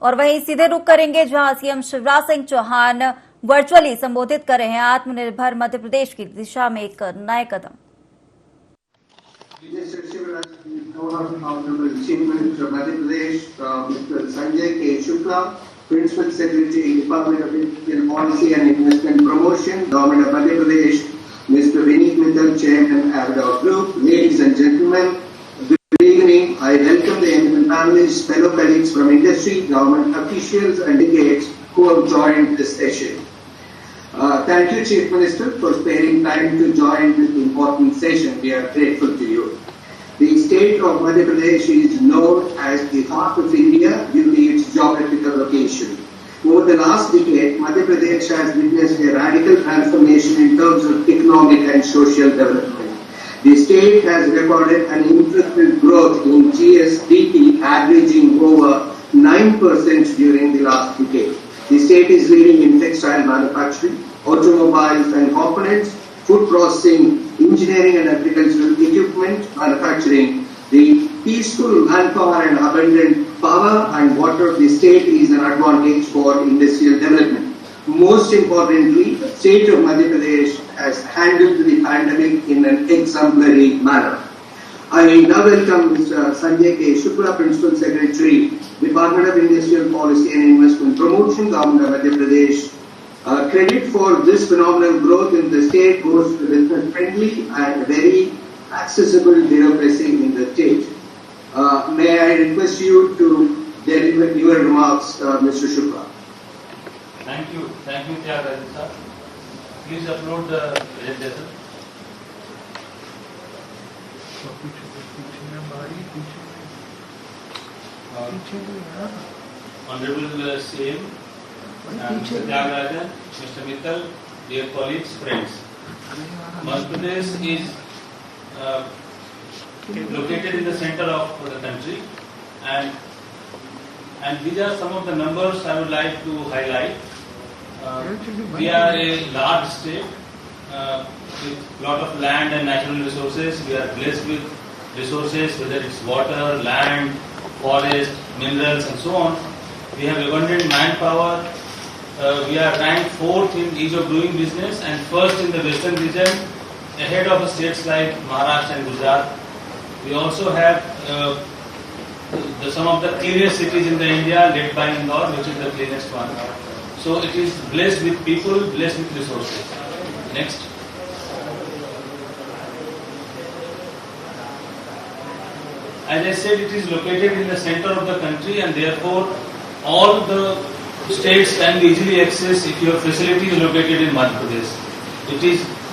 और वहीं सीधे रुख करेंगे जहां सीएम शिवराज सिंह चौहान वर्चुअली संबोधित कर रहे हैं आत्मनिर्भर मध्य प्रदेश की दिशा में एक नए कदम। Mr. Sanjay K. Shukla, Principal Secretary, Department of Indian Policy and Investment Promotion, Government of Madhya Pradesh, Mr. Vineet Mittal, Chairman, Avador Group. Ladies and gentlemen, good evening. I welcome the eminent panelists, fellow colleagues from industry, government officials and delegates who have joined this session. Thank you, Chief Minister, for sparing time to join this important session. We are grateful to you. The state of Madhya Pradesh is known as the heart of India due to its geographical location. Over the last decade, Madhya Pradesh has witnessed a radical transformation in terms of economic and social development. The state has recorded an impressive growth in GSDP averaging over 9% during the last decade. The state is leading in textile manufacturing, automobiles and components, food processing, engineering and agricultural equipment manufacturing. The peaceful manpower and abundant power and water of the state is an advantage for industrial development. Most importantly, the state of Madhya Pradesh has handled the pandemic in an exemplary manner. I now welcome Mr. Sanjay K. Shukla, Principal Secretary, Department of Industrial Policy and Investment Promotion, Government of Madhya Pradesh. Credit for this phenomenal growth in the state goes to business-friendly and very accessible bureaucracy in the state. May I request you to deliver your remarks, Mr. Shukla. Thank you, Tyagarajan sir. Please upload the presentation. Honorable CM, Mr. Tyagarajan, Mr. Mittal, dear colleagues, friends. Madhya Pradesh is located in the center of the country, and these are some of the numbers I would like to highlight. We are a large state with lot of land and natural resources. We are blessed with resources, whether it's water, land, forest, minerals, and so on. We have abundant manpower. We are ranked 4th in ease of doing business and 1st in the western region, ahead of states like Maharashtra and Gujarat. We also have some of the cleanest cities in the India, led by Indore, which is the cleanest one. So it is blessed with people, blessed with resources. Next. As I said, it is located in the center of the country, and therefore all the states can be easily accessed if your facility is located in Madhya Pradesh.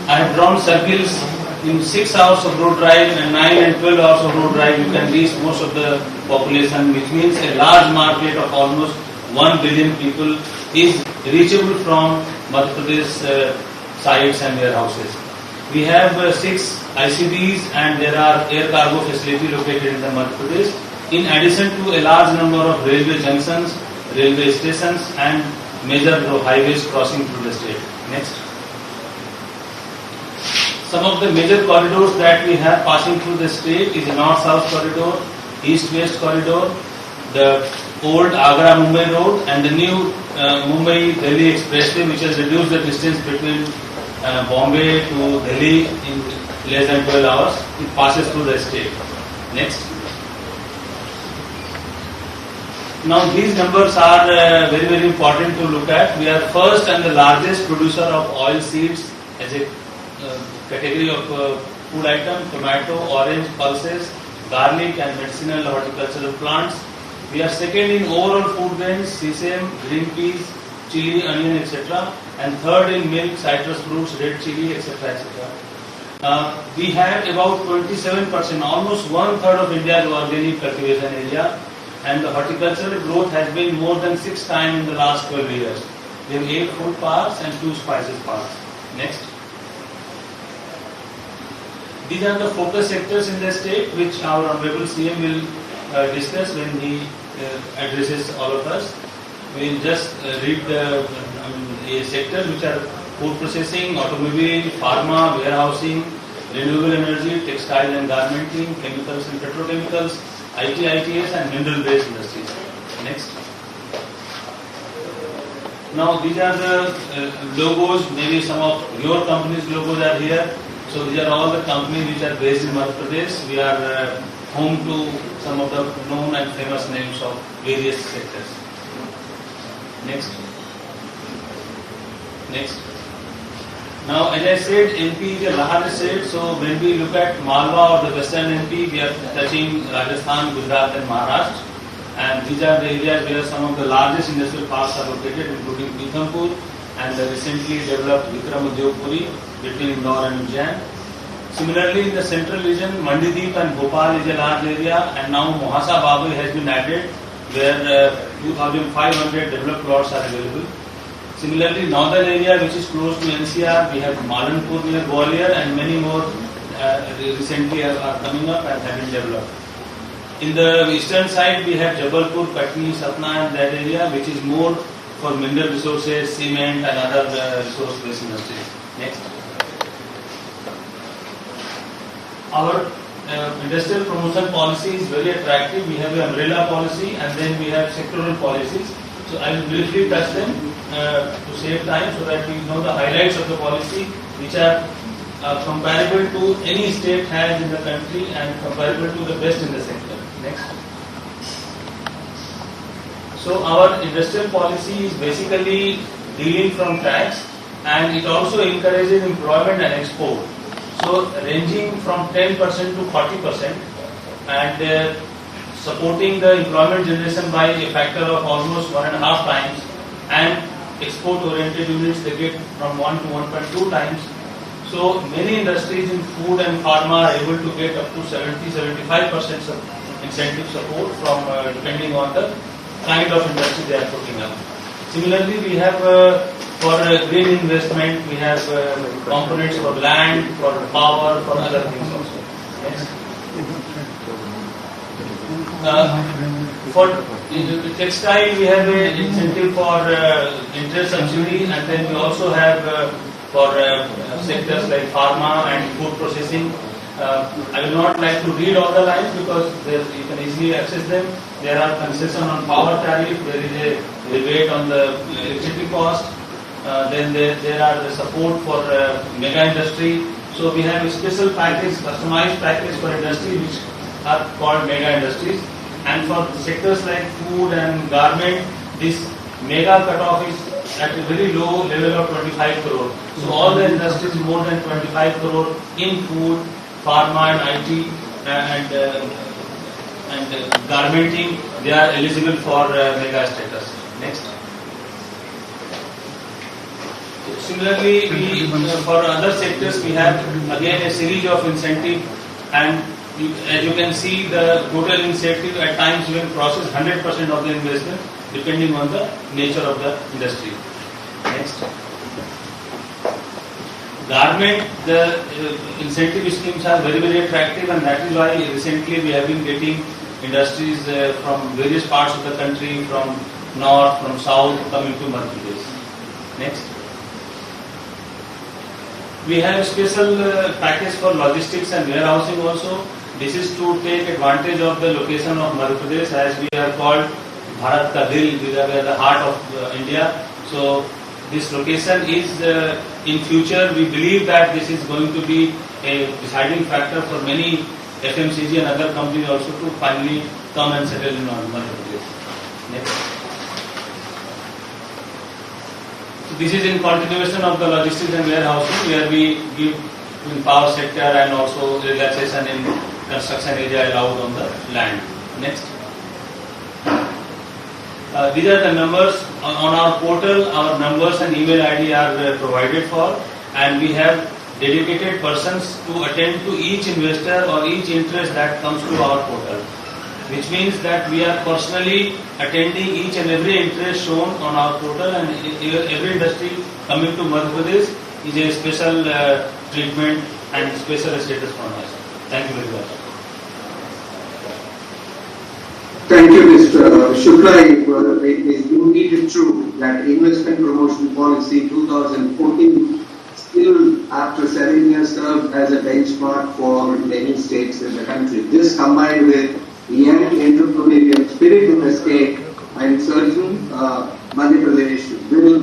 I have drawn circles in 6 hours of road drive and 9 and 12 hours of road drive. You can reach most of the population, which means a large market of almost 1 billion people is reachable from Madhya Pradesh sites and warehouses. We have 6 ICDs and there are air cargo facility located in the Madhya Pradesh, in addition to a large number of railway junctions, railway stations and major highways crossing through the state. Next. Some of the major corridors that we have passing through the state is the North-South corridor, East-West corridor, the old Agra-Mumbai road and the new Mumbai-Delhi expressway, which has reduced the distance between Bombay to Delhi in less than 12 hours. It passes through the state. Next. Now these numbers are very, very important to look at. We are first and the largest producer of oil seeds as a category of food item: tomato, orange, pulses, garlic and medicinal horticultural plants. We are second in overall food grains: sesame, green peas, chili, onion, etc. And third in milk, citrus fruits, red chili, etc. etc. We have about 27%, almost 1/3 of India's organic cultivation area. And the horticultural growth has been more than 6 times in the last 12 years. We have 8 food parks and 2 spices parks. Next. These are the focus sectors in the state, which our Honorable CM will discuss when he addresses all of us. We will just read the sectors which are food processing, automobile, pharma, warehousing, renewable energy, textile and garmenting, chemicals and petrochemicals, IT, ITS and mineral-based industries. Next. Now these are the logos, maybe some of your company's logos are here. So these are all the companies which are based in Madhya Pradesh. We are home to some of the known and famous names of various sectors. Next. Next. Now, as I said, MP is a large state, so when we look at Malwa or the western MP, we are touching Rajasthan, Gujarat and Maharashtra. And these are the areas where some of the largest industrial parks are located, including Pithampur and the recently developed Vikram Udyogpuri between Indore and Ujjain. Similarly, in the central region, Mandideep and Bhopal is a large area, and now Mohasa Babri has been added, where 2,500 developed plots are available. Similarly, northern area which is close to NCR, we have Malanpur near Gwalior and many more recently are coming up and have been developed. In the eastern side, we have Jabalpur, Katni, Satna and that area which is more for mineral resources, cement and other resource-based industries. Next. Our industrial promotion policy is very attractive. We have an umbrella policy and then we have sectoral policies. So I will briefly touch them to save time so that we know the highlights of the policy which are comparable to any state has in the country and comparable to the best in the sector. Next. So our industrial policy is basically dealing from tax and it also encourages employment and export. So ranging from 10% to 40% and supporting the employment generation by a factor of almost 1.5 times and export oriented units they get from 1 to 1.2 times. So many industries in food and pharma are able to get up to 70-75% incentive support from depending on the kind of industry they are putting up. Similarly, we have for green investment, we have components for land, for power, for other things also. Yes. For textile, we have an incentive for interest subsidy, and then we also have for sectors like pharma and food processing. I will not like to read all the lines because you can easily access them. There are concessions on power tariff, there is a rebate on the electricity cost, then there are the support for mega industry. So we have a special package, customized package for industry which are called mega industries. And for sectors like food and garment, this mega cutoff is at a very low level of 25 crore. So all the industries more than 25 crore in food, pharma and IT and garmenting, they are eligible for mega status. Next. Similarly, for other sectors, we have again a series of incentive, and as you can see, the total incentive at times even crosses 100% of the investment, depending on the nature of the industry. Next. Garment, the incentive schemes are very, very attractive, and that is why recently we have been getting industries from various parts of the country, from north, from south, coming to Madhya Pradesh. Next. We have a special package for logistics and warehousing also. This is to take advantage of the location of Madhya Pradesh, as we are called Bharat Ka Dil, we are the heart of India. So this location is in future, we believe that this is going to be a deciding factor for many FMCG and other companies also to finally come and settle in Madhya Pradesh. Next. So this is in continuation of the logistics and warehousing, where we give in power sector and also relaxation in construction area allowed on the land. Next. These are the numbers on our portal. Our numbers and email ID are provided for, and we have dedicated persons to attend to each investor or each interest that comes to our portal, which means that we are personally attending each and every interest shown on our portal, and every industry coming to Madhya Pradesh is a special treatment and special status from us. Thank you very much. Thank you, Mr. Shukla. It is indeed true that investment promotion policy 2014 still after 7 years served as a benchmark for many states in the country. This combined with young entrepreneurial spirit in the state, I am certain Madhya Pradesh will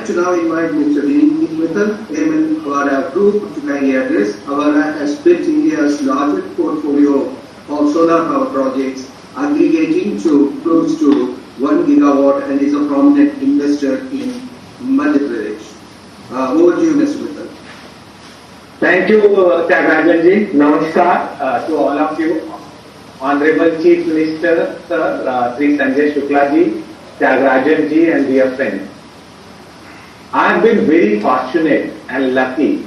to now invite Mr. Vineet Mittal, Chairman of our group, to kindly address. Avada has built India's largest portfolio of solar power projects, aggregating to close to 1 gigawatt, and is a prominent investor in Madhya Pradesh. Over to you, Mr. Mittal. Thank you, Tyagarajan ji. Namaskar to all of you. Honorable Chief Minister, Sir, Sri Sanjay Shukla ji, Tyagarajan ji, and dear friends. I have been very fortunate and lucky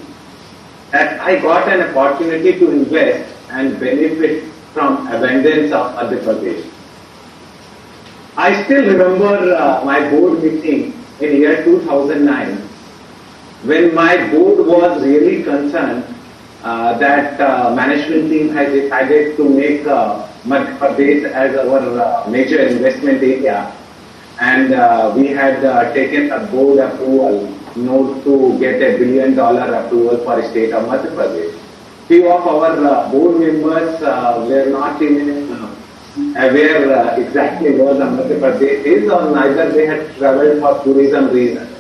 that I got an opportunity to invest and benefit from abundance of Madhya Pradesh. I still remember my board meeting in year 2009, when my board was really concerned that management team has decided to make Madhya Pradesh as our major investment area, and we had taken a board approval note to get $1 billion approval for state of Madhya Pradesh. Few of our board members were not even aware exactly where the Madhya Pradesh is, or neither they had travelled for tourism reasons.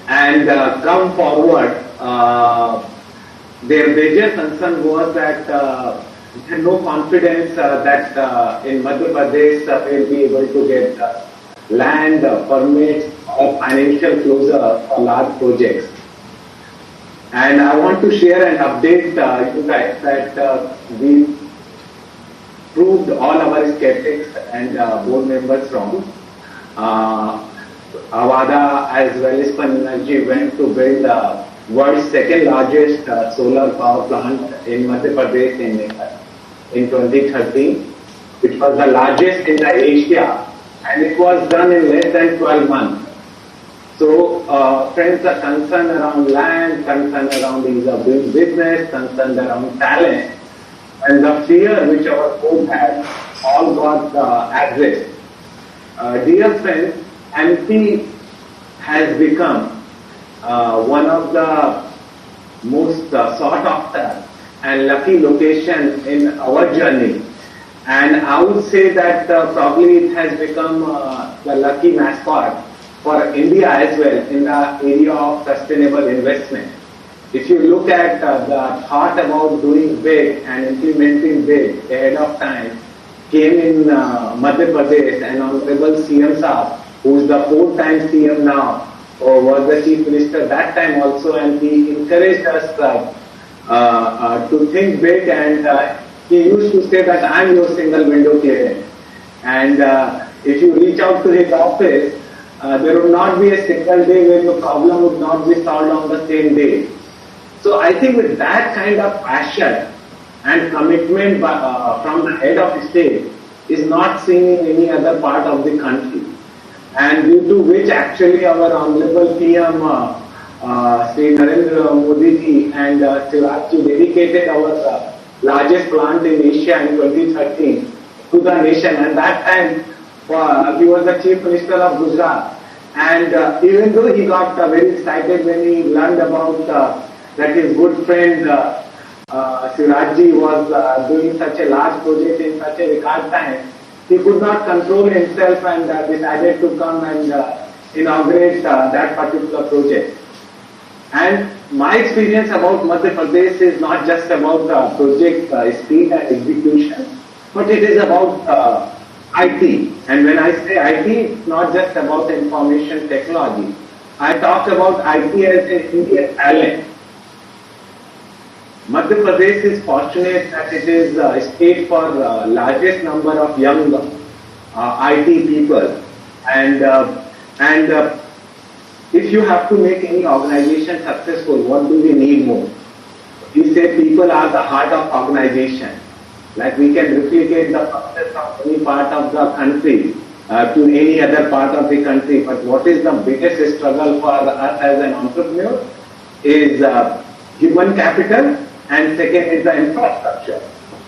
And come forward, their major concern was that they had no confidence that in Madhya Pradesh they will be able to get land, permits, or financial closure for large projects. And I want to share and update you guys that we proved all our skeptics and board members wrong. Avada as well as Spun Energy went to build the world's second largest solar power plant in Madhya Pradesh in 2013. It was the largest in the Asia, and it was done in less than 12 months. So, friends, the concern around land, concern around ease of doing business, concern around talent, and the fear which our board had, all got addressed. Dear friends, MP has become one of the most sought after and lucky location in our journey, and I would say that probably it has become the lucky mascot for India as well in the area of sustainable investment. If you look at the thought about doing big and implementing big ahead of time came in Madhya Pradesh, and Honorable CM Saab, who is the 4th time CM now, was the Chief Minister that time also, and he encouraged us to think big, and he used to say that I am your single window clearance. And if you reach out to his office, there would not be a single day where your problem would not be solved on the same day. So I think with that kind of passion and commitment from the head of state is not seen in any other part of the country, and due to which actually our Honorable PM Sri Narendra Modi ji and Shivraj ji dedicated our largest plant in Asia in 2013 to the nation, and that time he was the Chief Minister of Gujarat, and even though he got very excited when he learned about that his good friend Shivraj ji was doing such a large project in such a record time, he could not control himself and decided to come and inaugurate that particular project. And my experience about Madhya Pradesh is not just about project speed and execution, but it is about IT. And when I say IT, it's not just about information technology. I talk about IT as an Indian talent. Madhya Pradesh is fortunate that it is a state for largest number of young IT people, and if you have to make any organization successful, what do we need more? We say people are the heart of organization. Like we can replicate the process of any part of the country to any other part of the country, but what is the biggest struggle for us as an entrepreneur is human capital, and second is the infrastructure.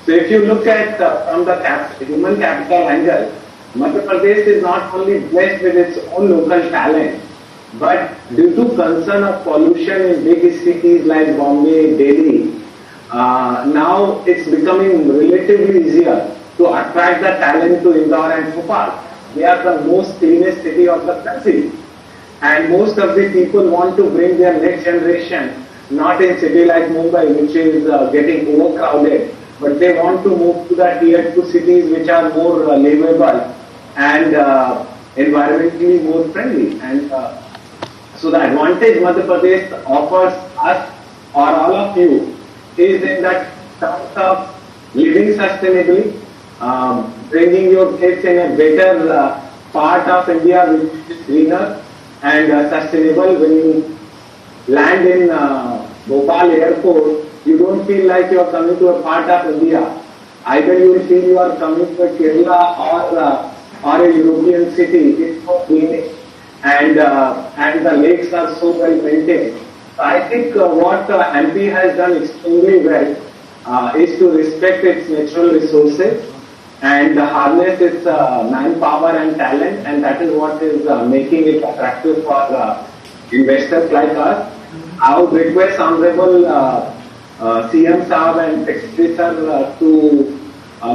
So if you look at from the human capital angle, Madhya Pradesh is not only blessed with its own local talent, but due to concern of pollution in big cities like Bombay, Delhi, now it's becoming relatively easier to attract the talent to Indore and Bhopal. They are the most cleanest city of the country. And most of the people want to bring their next generation not in city like Mumbai, which is getting overcrowded, but they want to move to the tier 2 cities which are more livable and environmentally more friendly. And so the advantage Madhya Pradesh offers us or all of you is in that terms of living sustainably, bringing your kids in a better part of India which is greener and sustainable. When you land in Bhopal airport, you don't feel like you are coming to a part of India. Either you will feel you are coming to a Kerala or a European city. It's so scenic and the lakes are so well maintained. So I think what MP has done extremely well is to respect its natural resources and harness its manpower and talent, and that is what is making it attractive for investors like us. I would request Honorable CM Saab and Secretary Sir to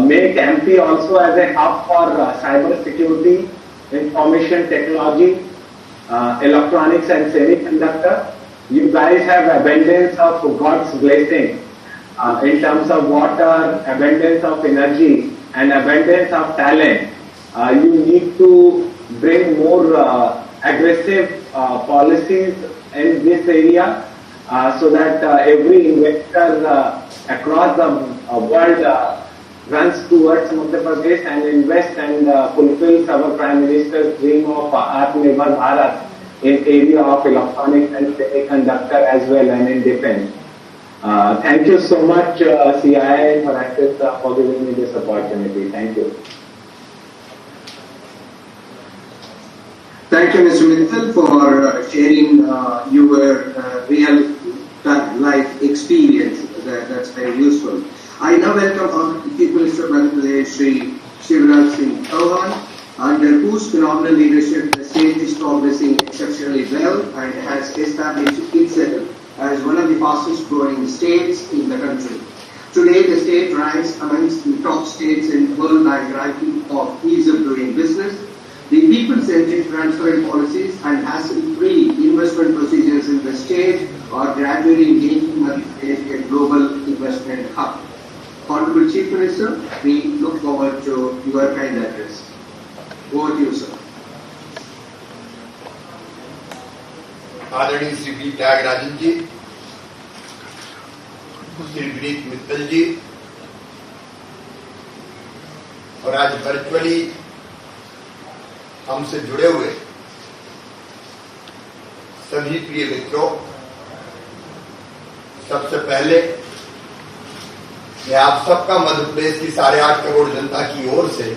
make MP also as a hub for cyber security, information technology, electronics and semiconductor. You guys have abundance of God's blessing in terms of water, abundance of energy and abundance of talent. You need to bring more aggressive policies in this area so that every investor across the world runs towards Madhya Pradesh and invest and fulfills our Prime Minister's dream of Atmanirbhar Bharat in area of electronics and semiconductor as well and in defense. Thank you so much CII for access for giving me this opportunity. Thank you. Thank you, Mr. Mittal, for sharing your real life experience. That's very useful. I now welcome Honorable Chief Minister of Madhya Pradesh, Shri Shivraj Singh Chauhan, under whose phenomenal leadership the state is progressing exceptionally well and has established itself as one of the fastest growing states in the country. Today, the state ranks amongst the top states in the worldwide ranking of ease of doing business. The people-centric transparent policies and hassle-free investment procedures in the state are gradually making Madhya Pradesh a global investment hub. Honorable Chief Minister, we look forward to your kind address. Over to you, sir. आदरणीय Shri B Tyagarajan जी, श्री विनीत मित्तल जी और आज virtually हमसे जुड़े हुए सभी प्रिय मित्रों, सबसे पहले मैं आप सबका मध्य प्रदेश की 8.5 करोड़ जनता की ओर से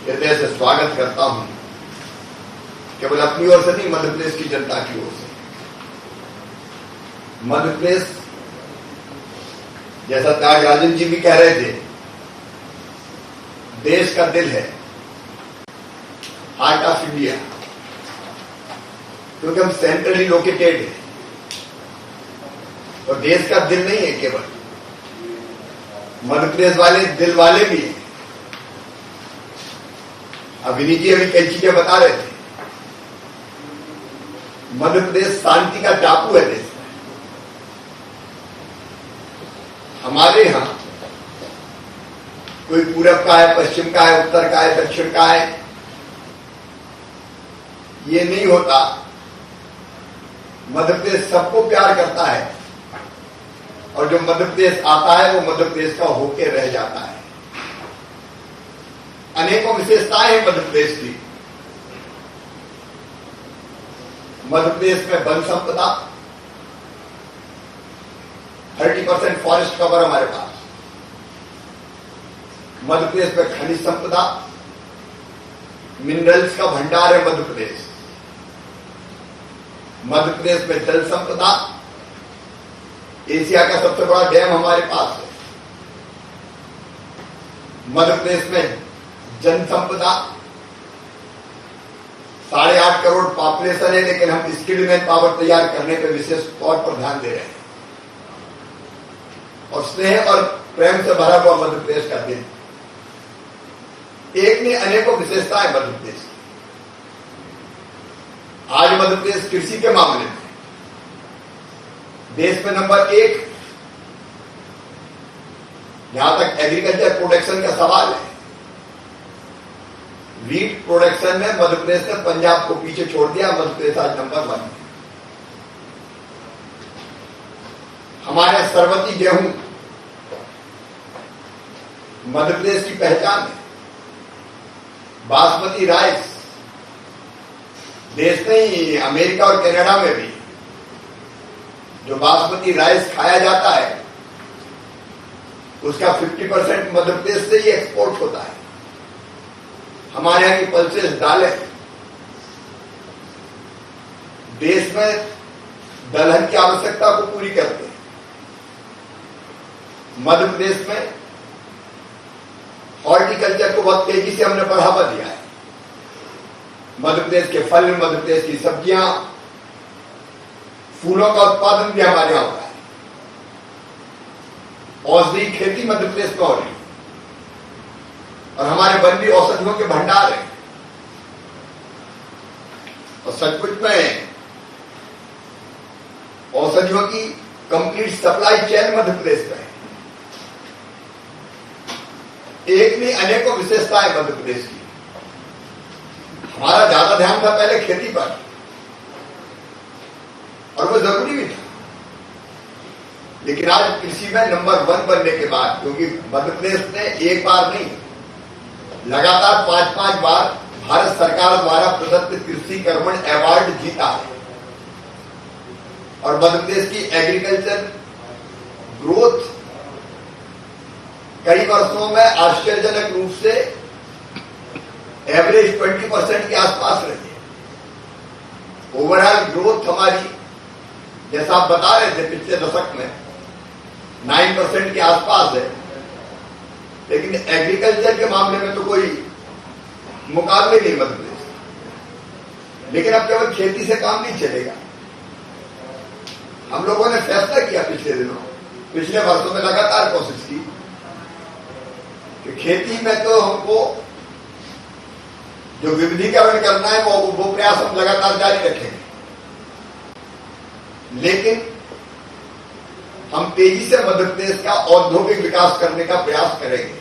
हृदय से स्वागत करता हूं। केवल अपनी ओर से नहीं, मध्य प्रदेश की जनता की ओर से। मध्य प्रदेश, जैसा त्यागराजन जी भी कह रहे थे, देश का दिल है, हार्ट ऑफ इंडिया, क्योंकि हम सेंट्रली लोकेटेड हैं और देश का दिल नहीं है केवल, मध्य प्रदेश वाले दिल वाले भी हैं। विनीत जी अभी कई चीजें बता रहे थे। मध्य प्रदेश शांति का टापू है देश में। हमारे यहां कोई पूरब का है, पश्चिम का है, उत्तर का है, दक्षिण का है, ये नहीं होता। मध्य प्रदेश सबको प्यार करता है और जो मध्य प्रदेश आता है वो मध्य प्रदेश का होके रह जाता है। अनेकों विशेषताएं हैं मध्य प्रदेश की। मध्य प्रदेश में वन संपदा, 30% फॉरेस्ट कवर हमारे पास। मध्य प्रदेश में खनिज संपदा, मिनरल्स का भंडार है मध्य प्रदेश। मध्य प्रदेश में जल संपदा, एशिया का सबसे बड़ा डैम हमारे पास है। मध्य प्रदेश में जन संपदा, 8.5 करोड़ पॉपुलेशन है, लेकिन हम स्किल्ड मैन पावर तैयार करने पर विशेष तौर पर ध्यान दे रहे हैं। और स्नेह और प्रेम से भरा हुआ मध्य प्रदेश का दिन, एक ने अनेकों विशेषताएं मध्य प्रदेश की। आज मध्य प्रदेश कृषि के मामले में देश में नंबर 1, जहां तक एग्रीकल्चर प्रोडक्शन का सवाल है। वीट प्रोडक्शन में मध्य प्रदेश ने पंजाब को पीछे छोड़ दिया। मध्य प्रदेश आज नंबर 1 है। हमारे सरबती गेहूं मध्य प्रदेश की पहचान है। बासमती राइस देश नहीं, अमेरिका और कनाडा में भी जो बासमती राइस खाया जाता है उसका 50% मध्य प्रदेश से ही एक्सपोर्ट होता है। हमारे यहां की पल्सेस दालें देश में दलहन की आवश्यकता को पूरी करते हैं। मध्य प्रदेश में हॉर्टिकल्चर को बहुत तेजी से हमने बढ़ावा दिया है। मध्य प्रदेश के फल, मध्य प्रदेश की सब्जियां, फूलों का उत्पादन भी हमारे यहां होता है। औषधि खेती मध्य प्रदेश में हो रही है और हमारे वन भी औषधियों के भंडार हैं। और सचमुच में औषधियों की complete supply chain Madhya Pradesh में है। एक नहीं, अनेकों विशेषताएं मध्य प्रदेश की। हमारा ज्यादा ध्यान था पहले खेती पर और वो जरूरी भी था, लेकिन आज कृषि में नंबर 1 बनने के बाद, क्योंकि मध्य प्रदेश ने एक बार नहीं लगातार 5-5 बार भारत सरकार द्वारा प्रदत्त कृषि कर्मण अवार्ड जीता है और मध्य प्रदेश की एग्रीकल्चर ग्रोथ कई वर्षों में आश्चर्यजनक रूप से एवरेज 20% के आसपास रही है। ओवरऑल ग्रोथ हमारी, जैसा आप बता रहे थे, पिछले दशक में 9% के आसपास है, लेकिन एग्रीकल्चर के मामले में तो कोई मुकाबले नहीं मध्य प्रदेश। लेकिन अब केवल खेती से काम नहीं चलेगा। हम लोगों ने फैसला किया पिछले वर्षों में लगातार कोशिश की कि खेती में तो हमको जो विविधीकरण करना है वो प्रयास हम लगातार जारी रखेंगे, लेकिन हम तेजी से मध्य प्रदेश का औद्योगिक विकास करने का प्रयास करेंगे।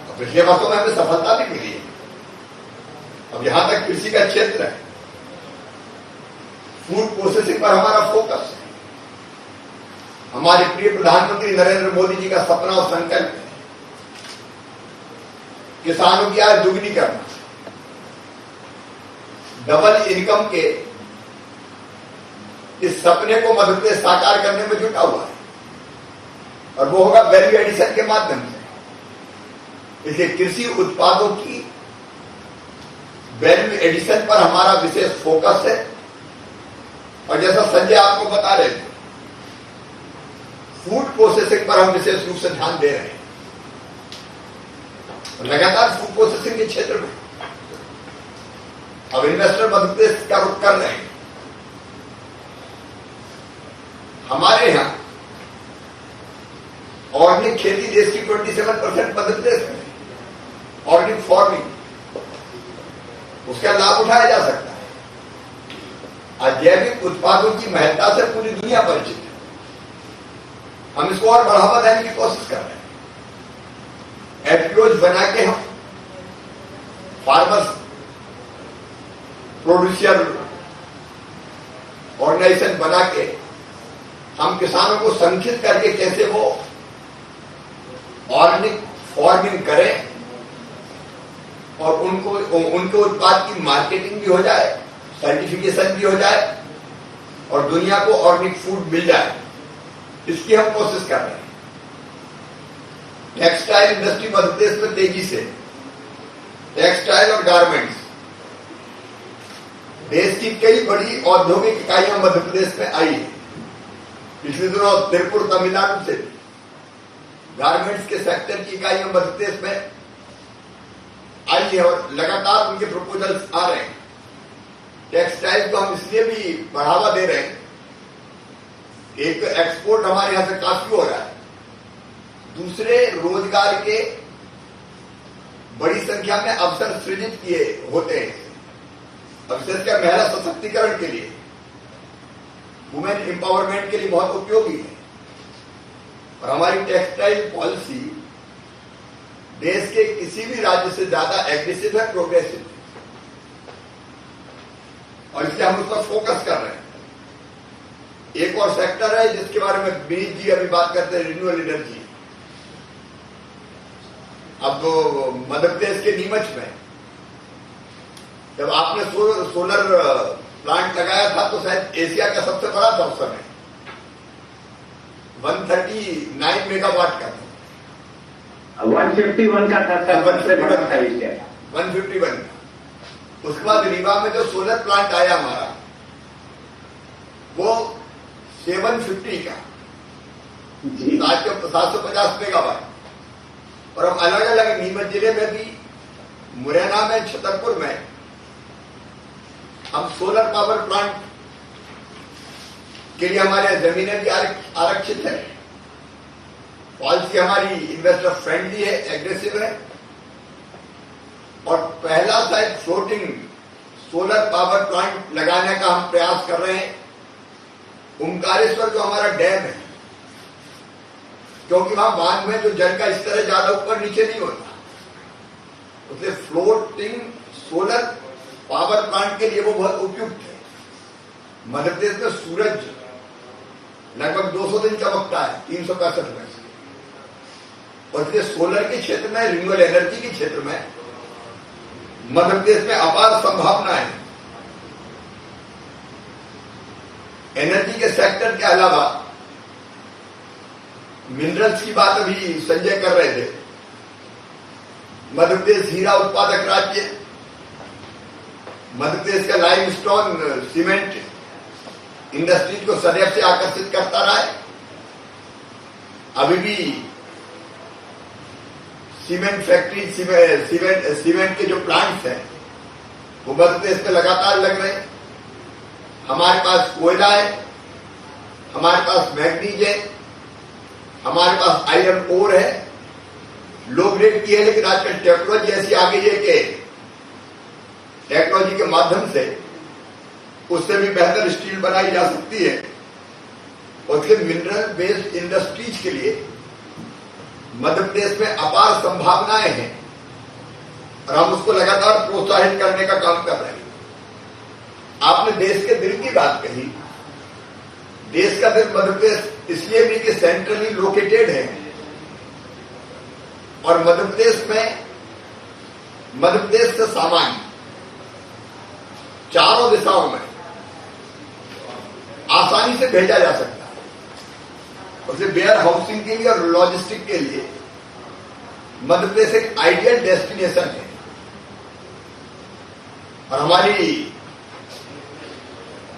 तो पिछले वर्षों में हमें सफलता भी मिली है। अब यहां तक कृषि का क्षेत्र है, फूड प्रोसेसिंग पर हमारा फोकस है। हमारे प्रिय प्रधानमंत्री नरेंद्र मोदी जी का सपना और संकल्प है किसानों की आय दुगनी करना, डबल इनकम के इस सपने को मध्य प्रदेश साकार करने में जुटा हुआ है और वो होगा वैल्यू एडिशन के माध्यम से। इसलिए कृषि उत्पादों की वैल्यू एडिशन पर हमारा विशेष फोकस है और जैसा संजय आपको बता रहे थे, फूड प्रोसेसिंग पर हम विशेष रूप से ध्यान दे रहे हैं। लगातार फूड प्रोसेसिंग के क्षेत्र में अब इन्वेस्टर मध्य प्रदेश का रुख कर रहे हैं। हमारे यहां ऑर्गेनिक खेती देश की 27% मध्य प्रदेश में, ऑर्गेनिक फार्मिंग, उसका लाभ उठाया जा सकता है। जैविक उत्पादों की महत्ता से पूरी दुनिया परिचित है। हम इसको और बढ़ावा देने की कोशिश कर रहे हैं। एफपीओज बना के हम फार्मर्स प्रोड्यूसर ऑर्गेनाइजेशन बना के हम किसानों को संगठित करके कैसे वो ऑर्गेनिक फार्मिंग करें और उनके उत्पाद की मार्केटिंग भी हो जाए, सर्टिफिकेशन भी हो जाए और दुनिया को ऑर्गेनिक फूड मिल जाए, इसकी हम कोशिश कर रहे हैं। टेक्सटाइल इंडस्ट्री मध्य प्रदेश में तेजी से, टेक्सटाइल और गारमेंट्स, देश की कई बड़ी औद्योगिक इकाइयां मध्य प्रदेश में आई है। पिछले दिनों तिरुपुर तमिलनाडु से गारमेंट्स के सेक्टर की इकाइयां मध्य प्रदेश में आई है और लगातार उनके प्रपोजल्स आ रहे हैं। टेक्सटाइल को हम इसलिए भी बढ़ावा दे रहे हैं, एक एक्सपोर्ट हमारे यहां से काफी हो रहा है, दूसरे रोजगार के बड़ी संख्या में अवसर सृजित किए होते हैं। और विशेषकर महिला सशक्तिकरण के लिए, वुमेन एम्पावरमेंट के लिए बहुत उपयोगी है। और हमारी टेक्सटाइल पॉलिसी देश के किसी भी राज्य से ज्यादा एग्रेसिव है, प्रोग्रेसिव है, और इसलिए हम उस पर फोकस कर रहे हैं। एक और सेक्टर है जिसके बारे में विनीत जी अभी बात करते हैं, रिन्यूएबल एनर्जी। अब तो मध्य प्रदेश के नीमच में जब आपने सोलर प्लांट लगाया था तो शायद एशिया का सबसे बड़ा था उस समय, 139 मेगावाट का था। 151 का था सर, 151 का। उसके बाद रीवा में जो सोलर प्लांट आया हमारा, वो 750 का, 750 मेगावाट। और हम अलग अलग नीमच जिले में भी, मुरैना में, छतरपुर में हम सोलर पावर प्लांट के लिए हमारे जमीनें भी आरक्षित है। पॉलिसी हमारी इन्वेस्टर फ्रेंडली है, एग्रेसिव है। और पहला शायद फ्लोटिंग सोलर पावर प्लांट लगाने का हम प्रयास कर रहे हैं ओंकारेश्वर, जो हमारा डैम है, क्योंकि वहां बांध में जो जल का स्तर है ज्यादा ऊपर नीचे नहीं होता, उसलिए फ्लोटिंग सोलर पावर प्लांट के लिए वो बहुत उपयुक्त है। मध्य प्रदेश में सूरज लगभग 200 दिन चमकता है 365 में से, और इसलिए सोलर के क्षेत्र में, रिन्यूएबल एनर्जी के क्षेत्र में मध्य प्रदेश में अपार संभावनाएं हैं। एनर्जी के सेक्टर के अलावा मिनरल्स की बात अभी संजय कर रहे थे। मध्य प्रदेश हीरा उत्पादक राज्य, मध्य प्रदेश का लाइमस्टोन सीमेंट इंडस्ट्री को सदैव से आकर्षित करता रहा है। अभी भी सीमेंट फैक्ट्री, सीमेंट के जो प्लांट्स हैं वो मध्य प्रदेश में लगातार लग रहे हैं। हमारे पास कोयला है, हमारे पास मैग्नीज है, हमारे पास आयरन ओर है। लो ग्रेड की है, लेकिन आजकल टेक्नोलॉजी ऐसी आ गई है कि टेक्नोलॉजी के माध्यम से उससे भी बेहतर स्टील बनाई जा सकती है। और उसके मिनरल बेस्ड इंडस्ट्रीज के लिए मध्य प्रदेश में अपार संभावनाएं हैं और हम उसको लगातार प्रोत्साहित करने का काम कर रहे हैं। आपने देश के दिल की बात कही। देश का दिल मध्य प्रदेश इसलिए भी कि सेंट्रली लोकेटेड है, और मध्य प्रदेश में, मध्य प्रदेश से सामान चारों दिशाओं में आसानी से भेजा जा सकता है। उसे वेयर हाउसिंग के लिए और लॉजिस्टिक के लिए मध्य प्रदेश एक आइडियल डेस्टिनेशन है। और हमारी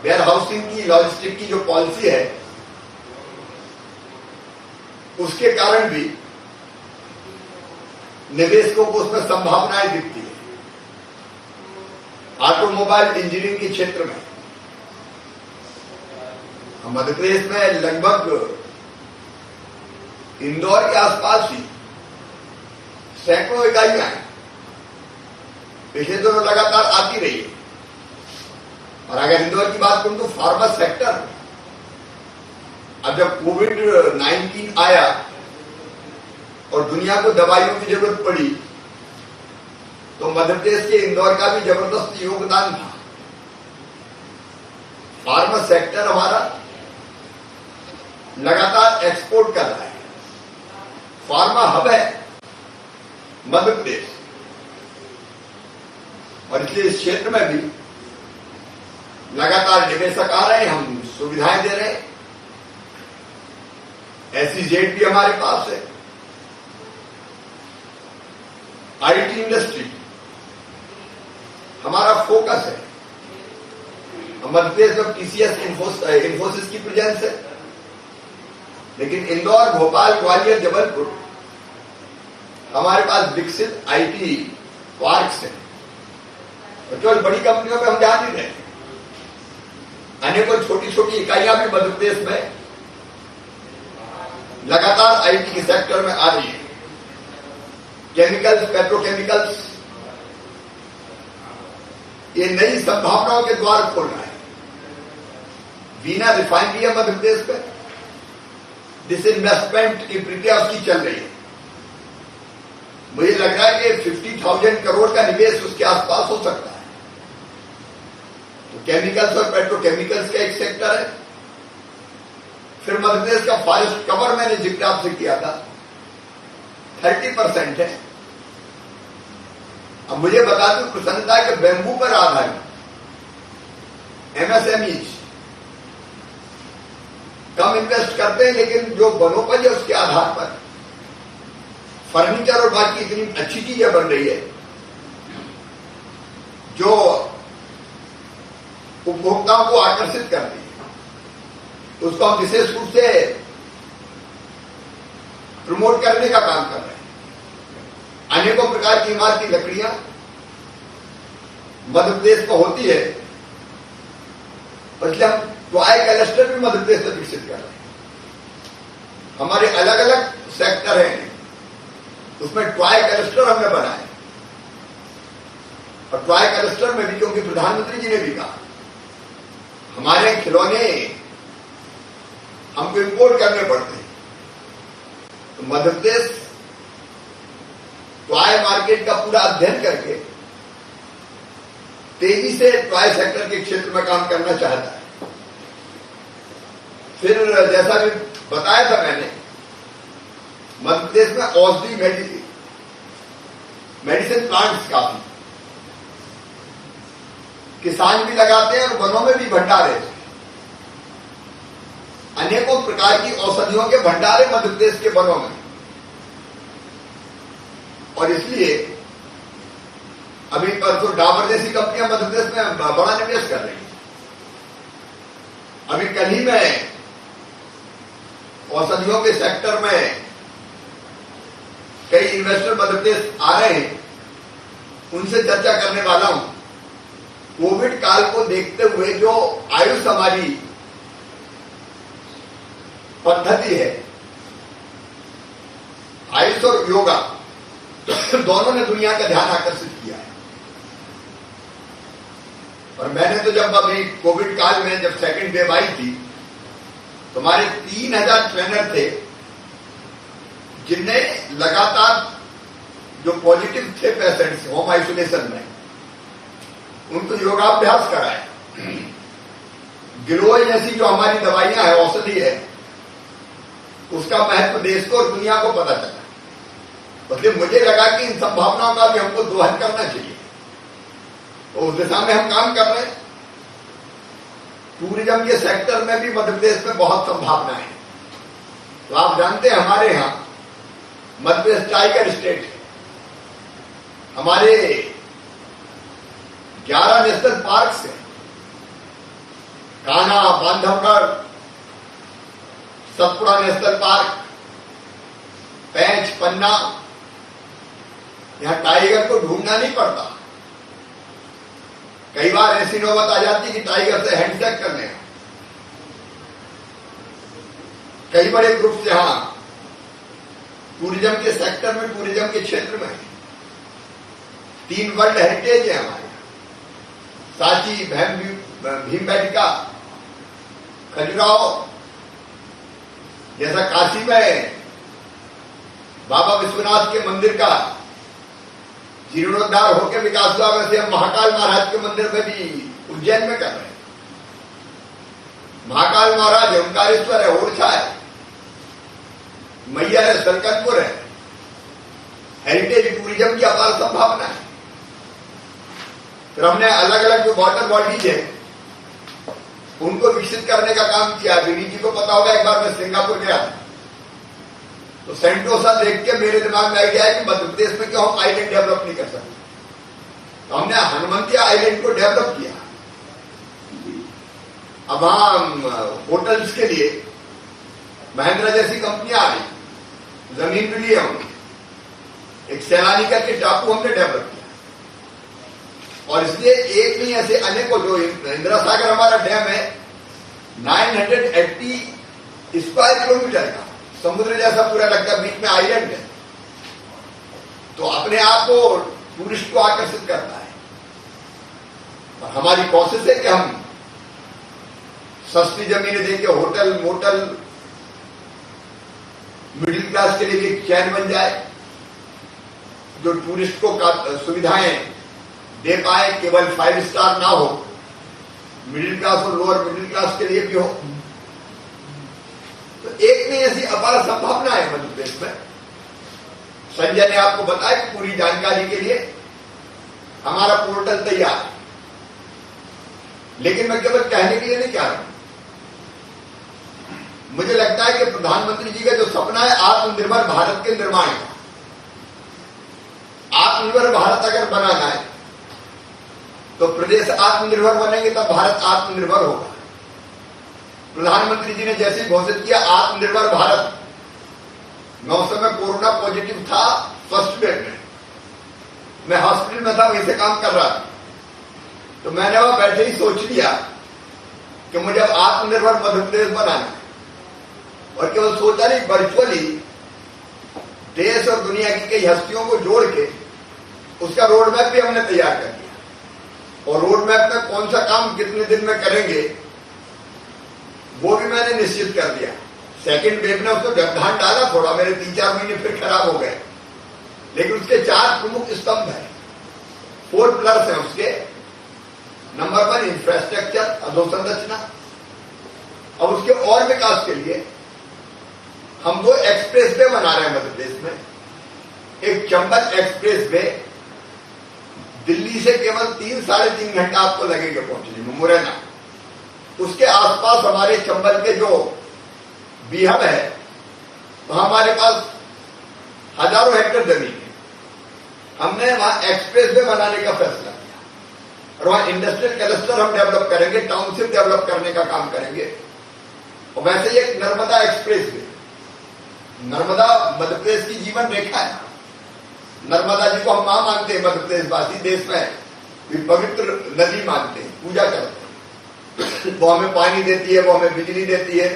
वेयर हाउसिंग की, लॉजिस्टिक की जो पॉलिसी है, उसके कारण भी निवेशकों को उसमें संभावनाएं दिखती है। ऑटोमोबाइल इंजीनियरिंग के क्षेत्र में मध्य प्रदेश में लगभग इंदौर के आसपास ही सैकड़ों इकाइयां हैं, पिछले दिनों लगातार आती रही है। और अगर इंदौर की बात करूं तो फार्मा सेक्टर, अब जब कोविड-19 आया और दुनिया को दवाइयों की जरूरत पड़ी, तो मध्य प्रदेश के इंदौर का भी जबरदस्त योगदान था। फार्मा सेक्टर हमारा लगातार एक्सपोर्ट कर रहा है। फार्मा हब है मध्य प्रदेश, और इसलिए इस क्षेत्र में भी लगातार निवेशक आ रहे हैं, हम सुविधाएं दे रहे हैं। SEZ भी हमारे पास है। IT इंडस्ट्री हमारा फोकस है। मध्य प्रदेश में TCS, इन्फोसिस की प्रेजेंस है, लेकिन इंदौर, भोपाल, ग्वालियर, जबलपुर हमारे पास विकसित IT पार्क्स हैं। और केवल बड़ी कंपनियों में हम ध्यान नहीं रहे, अनेकों छोटी छोटी इकाइयां भी मध्य प्रदेश में लगातार IT के सेक्टर में आ रही है। केमिकल्स, पेट्रोकेमिकल्स, ये नई संभावनाओं के द्वार खोल रहा है। बीना रिफाइनरी है मध्य प्रदेश पे, डिसइन्वेस्टमेंट की प्रक्रिया उसकी चल रही है। मुझे लग रहा है कि 50,000 करोड़ का निवेश उसके आसपास हो सकता है। तो केमिकल्स और पेट्रोकेमिकल्स का एक सेक्टर है। फिर मध्य प्रदेश का फॉरेस्ट कवर मैंने जिक्र आपसे किया था, 30% है। अब मुझे बता दूं प्रसन्नता के बैम्बू पर आधारित MSMEs कम इन्वेस्ट करते हैं, लेकिन जो वनोपज है उसके आधार पर फर्नीचर और बाकी इतनी अच्छी चीजें बन रही है जो उपभोक्ताओं को आकर्षित करती है। उसको हम विशेष रूप से प्रमोट करने का काम कर रहे हैं। अनेकों प्रकार की इमारती लकड़ियां मध्य प्रदेश को होती है, इसलिए हम टॉय क्लस्टर भी मध्य प्रदेश में विकसित कर रहे हैं। हमारे अलग अलग सेक्टर हैं, उसमें टॉय क्लस्टर हमने बनाए। और टॉय क्लस्टर में भी, क्योंकि प्रधानमंत्री जी ने भी कहा हमारे खिलौने हमको इंपोर्ट करने पड़ते हैं, तो मध्य प्रदेश टॉय मार्केट का पूरा अध्ययन करके तेजी से टॉय सेक्टर के क्षेत्र में काम करना चाहता है। फिर जैसा भी बताया था मैंने, मध्य प्रदेश में औषधि मेडिसिन प्लांट्स काफी किसान भी लगाते हैं और वनों में भी भंडार है। अनेकों प्रकार की औषधियों के भंडार है मध्य प्रदेश के वनों में, और इसलिए अभी परसों डाबर जैसी कंपनियां मध्य प्रदेश में बड़ा निवेश कर रही हैं। अभी कल ही में औषधियों के सेक्टर में कई इन्वेस्टर मध्य प्रदेश आ रहे हैं, उनसे चर्चा करने वाला हूं। कोविड काल को देखते हुए जो आयुष हमारी पद्धति है, आयुष और योगा दोनों ने दुनिया का ध्यान आकर्षित किया है। और मैंने तो जब अभी कोविड काल में जब सेकंड वेव आई थी, तो हमारे 3000 ट्रेनर थे जिनने लगातार जो पॉजिटिव थे पेशेंट्स होम आइसोलेशन में, उनको योगाभ्यास कराया। गिलोय जैसी जो हमारी दवाइयां है, औषधि है, उसका महत्व देश को और दुनिया को पता चला। इसलिए मुझे लगा कि इन संभावनाओं का भी हमको दोहन करना चाहिए, तो उस दिशा में हम काम कर रहे हैं। टूरिज्म के सेक्टर में भी मध्य प्रदेश में बहुत संभावना है। तो आप जानते हैं हमारे यहां मध्य प्रदेश टाइगर स्टेट है। हमारे 11 नेशनल पार्क हैं, कान्हा, बांधवगढ़, सतपुड़ा नेशनल पार्क, पेंच, पन्ना। यहां टाइगर को ढूंढना नहीं पड़ता। कई बार ऐसी नौबत आ जाती कि टाइगर से हैंडशेक करने। कई बड़े ग्रुप्स यहां टूरिज्म के सेक्टर में, टूरिज्म के क्षेत्र में 3 वर्ल्ड हेरिटेज है हमारे। सांची, भीमबेटका, खजुराहो, जैसा काशी में बाबा विश्वनाथ के मंदिर का जीर्णोद्धार होकर विकास हुआ, वैसे हम महाकाल महाराज के मंदिर में भी उज्जैन में कर रहे हैं। महाकाल महाराज है, ओंकारेश्वर है, ओरछा है, मैया है, सलकनपुर है। हेरिटेज टूरिज्म की अपार संभावना है। फिर हमने अलग अलग जो वाटर बॉडीज है उनको विकसित करने का काम किया। विनीत जी को पता होगा, एक बार मैं सिंगापुर गया तो सेंटोसा देख के मेरे दिमाग में आ गया है कि मध्य प्रदेश में क्यों हम आइलैंड डेवलप नहीं कर सकते। तो हमने हनुमंतिया आइलैंड को डेवलप किया। अब वहां होटल्स के लिए महिंद्रा जैसी कंपनियां आ गई, जमीन भी ली है हमने। एक सैलानी करके टापू हमने डेवलप किया। और इसलिए एक नहीं, ऐसे अनेकों, जो इंदिरा सागर हमारा डैम है 980 स्क्वायर किलोमीटर का, समुद्र जैसा पूरा लगता है, बीच में आइलैंड है, तो अपने आप को टूरिस्ट को आकर्षित करता है। और हमारी कोशिश है कि हम सस्ती जमीनें देके होटल मोटल मिडिल क्लास के लिए भी एक चैन बन जाए, जो टूरिस्ट को सुविधाएं दे पाए, केवल 5 स्टार ना हो, मिडिल क्लास और लोअर मिडिल क्लास के लिए भी हो। तो एक नहीं ऐसी अपार संभावना है मध्य प्रदेश में। संजय ने आपको बताया कि पूरी जानकारी के लिए हमारा पोर्टल तैयार है, लेकिन मैं केवल कहने के लिए नहीं कह रहा हूं। मुझे लगता है कि प्रधानमंत्री जी का जो सपना है आत्मनिर्भर भारत के निर्माण का, आत्मनिर्भर भारत अगर बनाना है तो प्रदेश आत्मनिर्भर बनेंगे तब भारत आत्मनिर्भर होगा। प्रधानमंत्री जी ने जैसे घोषित किया आत्मनिर्भर भारत, मैं उस समय कोरोना पॉजिटिव था फर्स्ट वेव में, मैं हॉस्पिटल में था, वहीं से काम कर रहा था, तो मैंने वहां बैठे ही सोच लिया कि मुझे अब आत्मनिर्भर मध्य प्रदेश बनाना है। और केवल सोचा नहीं, वर्चुअली देश और दुनिया की कई हस्तियों को जोड़ के उसका रोड मैप भी हमने तैयार कर दिया। और रोड मैप में कौन सा काम कितने दिन में करेंगे वो भी मैंने निश्चित कर दिया। सेकेंड वेव ने उसको व्यवधान डाला थोड़ा, मेरे 3-4 महीने फिर खराब हो गए, लेकिन उसके 4 प्रमुख स्तंभ है, 4 पिलर्स हैं उसके। नंबर 1 इंफ्रास्ट्रक्चर, अधोसंरचना। अब उसके और विकास के लिए हम 2 एक्सप्रेस वे बना रहे हैं मध्य प्रदेश में। एक चंबल एक्सप्रेस वे, दिल्ली से केवल 3-3.5 घंटा आपको लगेगा पहुंचने में, मुरैना। उसके आसपास हमारे चंबल के जो बीहड़ है वहां हमारे पास हजारों हेक्टेयर जमीन है। हमने वहां एक्सप्रेस वे बनाने का फैसला किया और वहां इंडस्ट्रियल क्लस्टर हम डेवलप करेंगे, टाउनशिप डेवलप करने का काम करेंगे। और वैसे ही एक नर्मदा एक्सप्रेस वे, नर्मदा मध्य प्रदेश की जीवन रेखा है। नर्मदा जी को हम मां मानते हैं, मध्य प्रदेश वासी देश में भी पवित्र नदी मानते हैं, पूजा करते हैं। वो हमें पानी देती है, वो हमें बिजली देती है,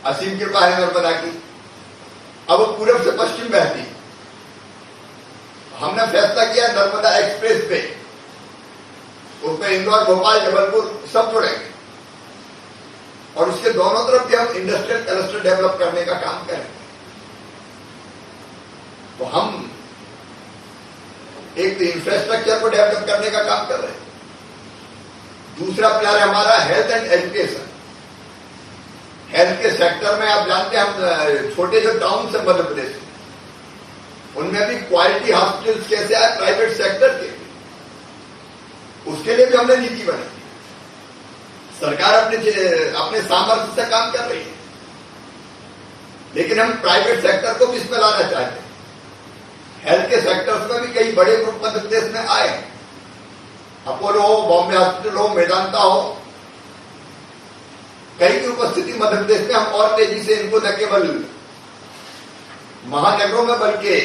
असीम कृपा है नर्मदा की। अब वो पूरब से पश्चिम बहती। हमने फैसला किया नर्मदा एक्सप्रेस पे, उसमें इंदौर, भोपाल, जबलपुर सब जुड़ेंगे और उसके दोनों तरफ भी हम इंडस्ट्रियल क्लस्टर डेवलप करने का काम करेंगे। तो हम एक तो इंफ्रास्ट्रक्चर को डेवलप करने का काम कर रहे हैं, दूसरा प्लान है हमारा हेल्थ एंड एजुकेशन। हेल्थ के सेक्टर में आप जानते हैं हम छोटे जो टाउन है मध्य प्रदेश में, उनमें भी क्वालिटी हॉस्पिटल्स कैसे आए प्राइवेट सेक्टर के, उसके लिए भी हमने नीति बनाई। सरकार अपने सामर्थ्य से काम कर रही है, लेकिन हम प्राइवेट सेक्टर को भी इसमें लाना चाहते हैं। हेल्थ के सेक्टर्स में भी कई बड़े ग्रुप मध्य प्रदेश में आए, अपोलो हो, बॉम्बे हॉस्पिटल हो, मेदांता हो, कई की उपस्थिति मध्य प्रदेश में। हम और तेजी से इनको न केवल महानगरों में बल्कि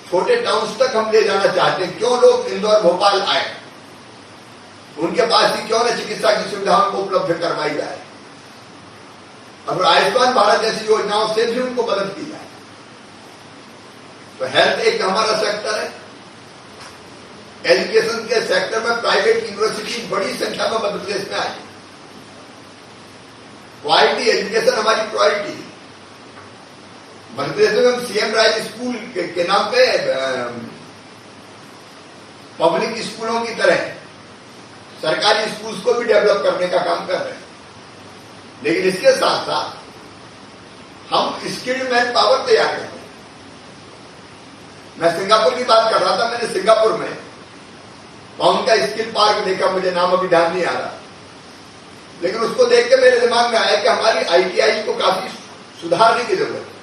छोटे टाउन्स तक हम ले जाना चाहते हैं। क्यों लोग इंदौर, भोपाल आए, उनके पास ही क्यों न चिकित्सा की सुविधाओं को उपलब्ध करवाई जाए और आयुष्मान भारत जैसी योजनाओं से भी उनको मदद की जाए। तो हेल्थ एक हमारा सेक्टर है। एजुकेशन के सेक्टर में प्राइवेट यूनिवर्सिटी बड़ी संख्या में मध्य प्रदेश में आई। क्वालिटी एजुकेशन हमारी प्रायोरिटी है। मध्य प्रदेश में हम सीएम राइज स्कूल के नाम पे पब्लिक स्कूलों की तरह सरकारी स्कूल्स को भी डेवलप करने का काम कर रहे हैं। लेकिन इसके साथ साथ हम स्किल्ड मैन पावर तैयार कर रहे हैं। मैं सिंगापुर की बात कर रहा था, मैंने सिंगापुर में वहां का स्किल पार्क देखा, मुझे नाम अभी ध्यान नहीं आ रहा, लेकिन उसको देख के मेरे दिमाग में आया कि हमारी आईटीआई को काफी सुधारने की जरूरत है।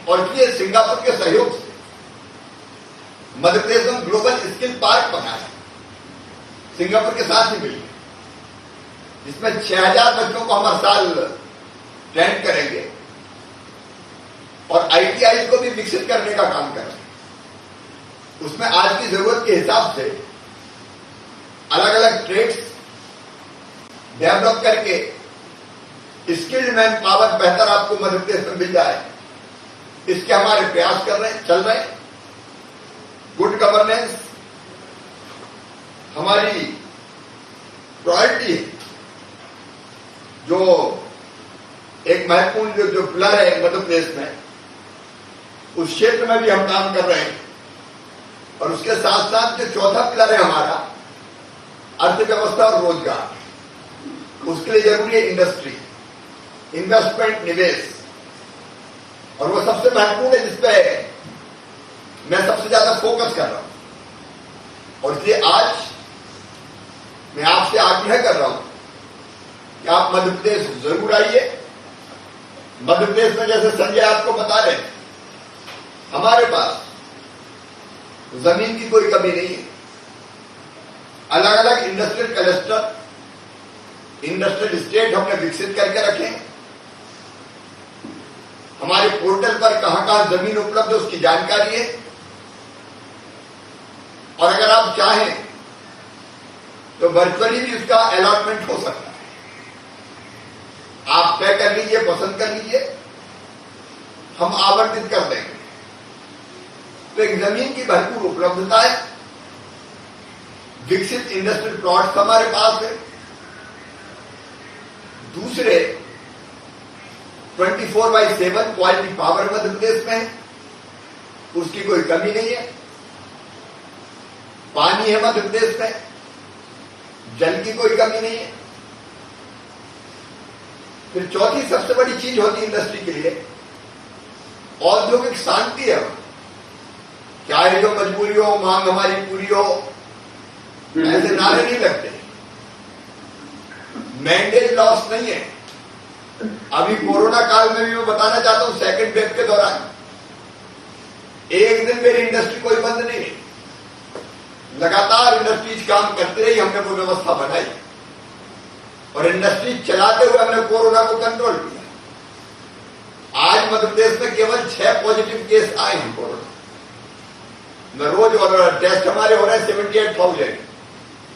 और ये सिंगापुर के सहयोग से मध्य प्रदेश में ग्लोबल स्किल पार्क बनाया सिंगापुर के साथ ही मिलकर, जिसमें 6000 बच्चों को हम हर साल ट्रेन करेंगे और आईटीआई को भी विकसित करने का काम करेंगे। उसमें आज की जरूरत के हिसाब से अलग अलग ट्रेड्स डेवलप करके स्किल्ड मैन पावर बेहतर आपको मध्य प्रदेश में मिल जाए, इसके हमारे प्रयास कर रहे हैं, चल रहे हैं। गुड गवर्नेंस, हमारी प्रायोरिटी है, जो एक महत्वपूर्ण जो पिलर है मध्य प्रदेश में, उस क्षेत्र में भी हम काम कर रहे हैं। और उसके साथ साथ जो चौथा पिलर है हमारा, अर्थव्यवस्था और रोजगार, उसके लिए जरूरी है इंडस्ट्री, इन्वेस्टमेंट, निवेश। और वो सबसे महत्वपूर्ण है जिसपे मैं सबसे ज्यादा फोकस कर रहा हूं। और इसलिए आज मैं आपसे आग्रह कर रहा हूं कि आप मध्य प्रदेश जरूर आइए। मध्य प्रदेश में जैसे संजय आपको बता रहे, हमारे पास जमीन की कोई कमी नहीं है। अलग अलग इंडस्ट्रियल क्लस्टर, इंडस्ट्रियल स्टेट हमने विकसित करके रखे हैं। हमारे पोर्टल पर कहां कहां जमीन उपलब्ध है उसकी जानकारी है। और अगर आप चाहें तो वर्चुअली भी उसका अलॉटमेंट हो सकता है। आप तय कर लीजिए, पसंद कर लीजिए, हम आवंटित कर देंगे। तो एक जमीन की भरपूर उपलब्धता है, विकसित इंडस्ट्रियल प्लॉट्स हमारे पास है। दूसरे 24/7 क्वालिटी पावर मध्य प्रदेश में है, उसकी कोई कमी नहीं है। पानी है मध्य प्रदेश में, जल की कोई कमी नहीं है। फिर चौथी सबसे बड़ी चीज होती है इंडस्ट्री के लिए, औद्योगिक शांति है। चाहे जो मजबूरी हो, मांग हमारी पूरी हो, ऐसे नारे नहीं लगते। मैंडेज लॉस नहीं है। अभी कोरोना काल में भी मैं बताना चाहता हूं, सेकंड वेव के दौरान एक दिन मेरी इंडस्ट्री कोई बंद नहीं है। लगातार इंडस्ट्रीज काम करती रही, हमने वो व्यवस्था बनाई और इंडस्ट्री चलाते हुए हमने कोरोना को कंट्रोल किया। आज मध्य प्रदेश में केवल 6 पॉजिटिव केस आए हैं कोरोना में रोज, और टेस्ट हमारे हो रहे हैं 78,000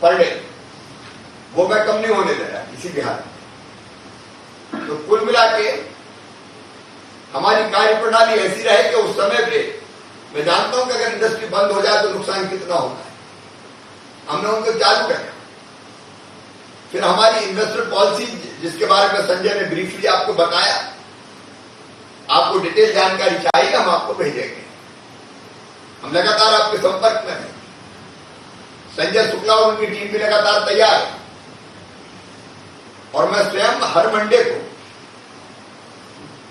पर डे। वो मैं कम नहीं होने दे रहा इसी बिहार में। तो कुल मिला के हमारी कार्य प्रणाली ऐसी रहे कि उस समय पे मैं जानता हूं कि अगर इंडस्ट्री बंद हो जाए तो नुकसान कितना होता है, हमने उनको चालू रखा। फिर हमारी इन्वेस्टर पॉलिसी, जिसके बारे में संजय ने ब्रीफली आपको बताया, आपको डिटेल जानकारी चाहिए हम आपको भेजेंगे। हम लगातार आपके संपर्क में हैं। संजय शुक्ला और उनकी टीम भी लगातार तैयार है। और मैं स्वयं हर मंडे को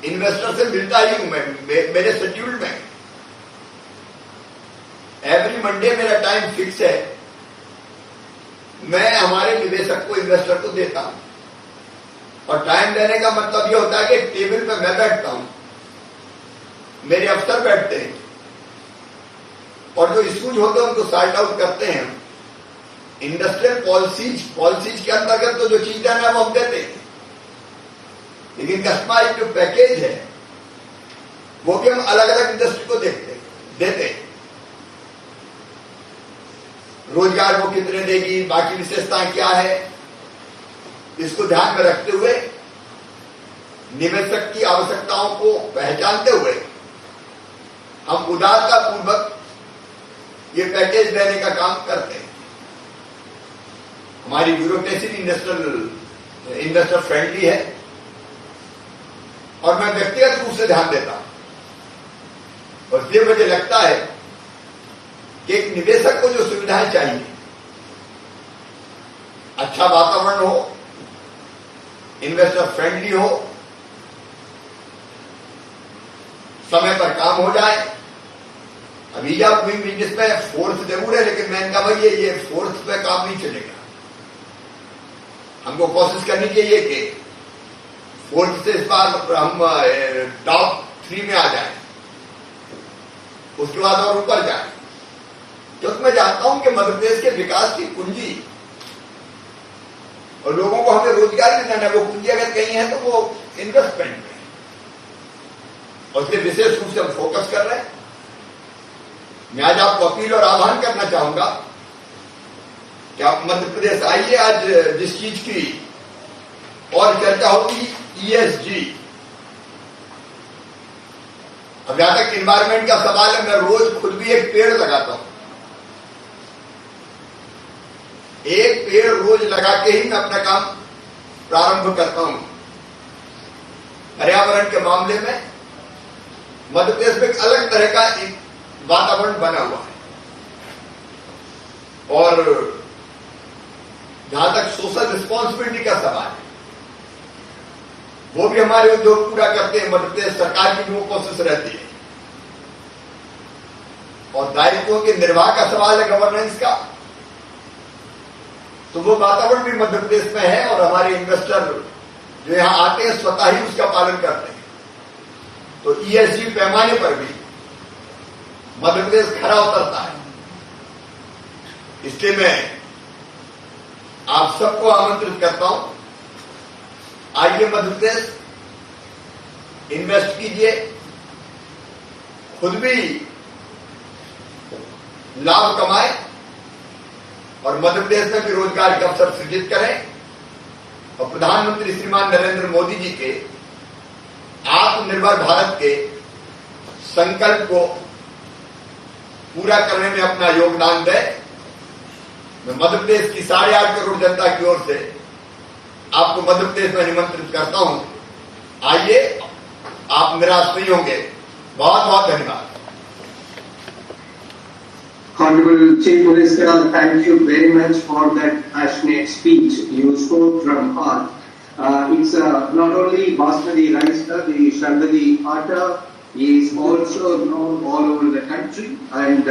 इन्वेस्टर से मिलता ही हूं। मेरे शेड्यूल में एवरी मंडे मेरा टाइम फिक्स है। मैं हमारे निवेशक को, इन्वेस्टर को देता हूं। और टाइम देने का मतलब यह होता है कि टेबल पे मैं बैठता हूं, मेरे अफसर बैठते हैं और जो इश्यूज होते हैं उनको सॉर्ट आउट करते हैं। इंडस्ट्रियल पॉलिसीज के अंतर्गत तो जो चीज देना है वो हम देते हैं, लेकिन कस्टमाइज्ड जो पैकेज है वो भी हम अलग अलग इंडस्ट्री को देते हैं। रोजगार वो कितने देगी, बाकी विशेषताएं क्या है, इसको ध्यान में रखते हुए निवेशक की आवश्यकताओं को पहचानते हुए हम उदारता पूर्वक ये पैकेज देने का काम करते हैं। हमारी ब्यूरोक्रेसी भी इन्वेस्टर फ्रेंडली है और मैं व्यक्तिगत रूप से ध्यान देता हूं। और इसलिए मुझे लगता है कि एक निवेशक को जो सुविधाएं चाहिए, अच्छा वातावरण हो, इन्वेस्टर फ्रेंडली हो, समय पर काम हो जाए। अभी जब बिजनेस में फोर्स जरूर है, लेकिन मैंने कहा भाई ये फोर्स पे काम नहीं चलेगा। हमको कोशिश करनी चाहिए कि फोर्स से इस बार हम टॉप 3 में आ जाए, उसके बाद और ऊपर जाए। क्योंकि मैं जानता हूं कि मध्य प्रदेश के विकास की कुंजी और लोगों को हमें रोजगार भी देना है, वो कुंजी अगर कहीं है तो वो इन्वेस्टमेंट में, और इसलिए विशेष रूप से हम फोकस कर रहे हैं। मैं आज आपको अपील और आह्वान करना चाहूंगा कि आप मध्य प्रदेश आइए। आज जिस चीज की और चर्चा होगी, ESG। अब जहां तक इन्वायरमेंट का सवाल है, मैं रोज खुद भी एक पेड़ लगाता हूं। पेड़ रोज लगा के ही मैं अपना काम प्रारंभ करता हूं। पर्यावरण के मामले में मध्य प्रदेश में एक अलग तरह का एक वातावरण बना हुआ है, और जहां तक सोशल रिस्पॉन्सिबिलिटी का सवाल है, वो भी हमारे उद्योग पूरा करते हैं। मध्य प्रदेश सरकार की भी वो कोशिश रहती है। और दायित्वों के निर्वाह का सवाल है गवर्नेंस का, तो वो वातावरण भी मध्य प्रदेश में है, और हमारे इन्वेस्टर जो यहां आते हैं स्वतः ही उसका पालन करते हैं। तो ईएसजी पैमाने पर भी मध्य प्रदेश खरा उतरता है। इसलिए मैं आप सबको आमंत्रित करता हूं, आइए मध्य प्रदेश इन्वेस्ट कीजिए, खुद भी लाभ कमाएं और मध्य प्रदेश में भी रोजगार के अवसर सृजित करें, और प्रधानमंत्री श्रीमान नरेंद्र मोदी जी के आत्मनिर्भर भारत के संकल्प को पूरा करने में अपना योगदान दें। मैं मध्य प्रदेश की 8.5 करोड़ जनता की ओर से आपको मध्य प्रदेश में निमंत्रित करता हूं। आइए, आप निराश नहीं होंगे। बहुत बहुत धन्यवाद। Honorable Chief Minister, thank you very much for that passionate speech. You spoke from heart. It's not only basmati rice, the Sharbati atta is also known all over the country, and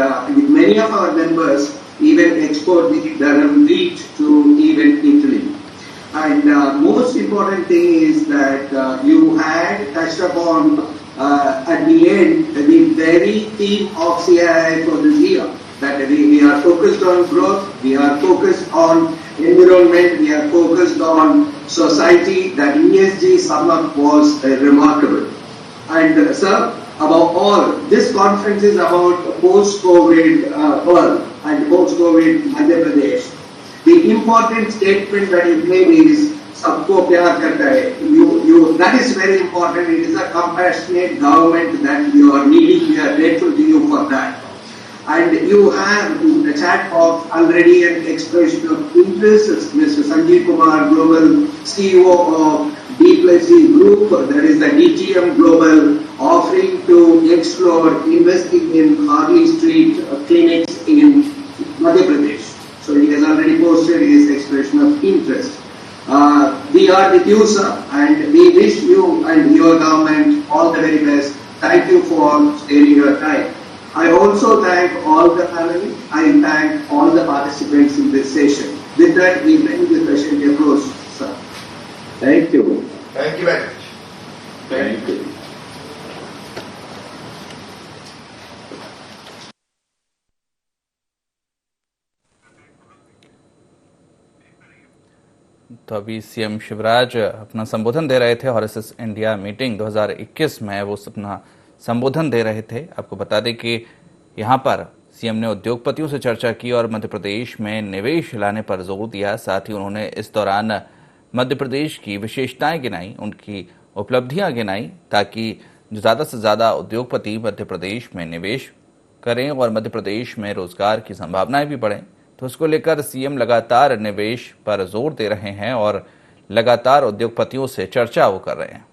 many of our members even export the Dharam wheat to even Italy. And most important thing is that you had touched upon at the end the very theme of CII for this year. That we are focused on growth, we are focused on environment, we are focused on society. That ESG sum up was remarkable. And sir, above all, this conference is about post-COVID world and post-COVID Madhya Pradesh. The important statement that you made is "Sabko pyar karta hai." That is very important. It is a compassionate government that you are needing. We are grateful to you for that. And you have in the chat box already an expression of interest. Mr. Sanjeev Kumar, Global CEO of D+C Group, that is the DGM Global, offering to explore investing in Harley Street clinics in Madhya Pradesh. So he has already posted his expression of interest. We are with you, sir, and we wish you and your government all the very best. Thank you for sparing your time. I also thank all the panelists. I thank all the participants in this session. With that, we bring the session to a close, sir. Thank you. Thank you very much. Thank you. तो अभी CM Shivraj अपना संबोधन दे रहे थे हॉरिसेस India meeting 2021 में, वो अपना संबोधन दे रहे थे। आपको बता दें कि यहाँ पर सीएम ने उद्योगपतियों से चर्चा की और मध्य प्रदेश में निवेश लाने पर जोर दिया। साथ ही उन्होंने इस दौरान मध्य प्रदेश की विशेषताएं गिनाई, उनकी उपलब्धियां गिनाई, ताकि ज़्यादा से ज़्यादा उद्योगपति मध्य प्रदेश में निवेश करें और मध्य प्रदेश में रोजगार की संभावनाएं भी बढ़ें। तो उसको लेकर सीएम लगातार निवेश पर जोर दे रहे हैं और लगातार उद्योगपतियों से चर्चा वो कर रहे हैं।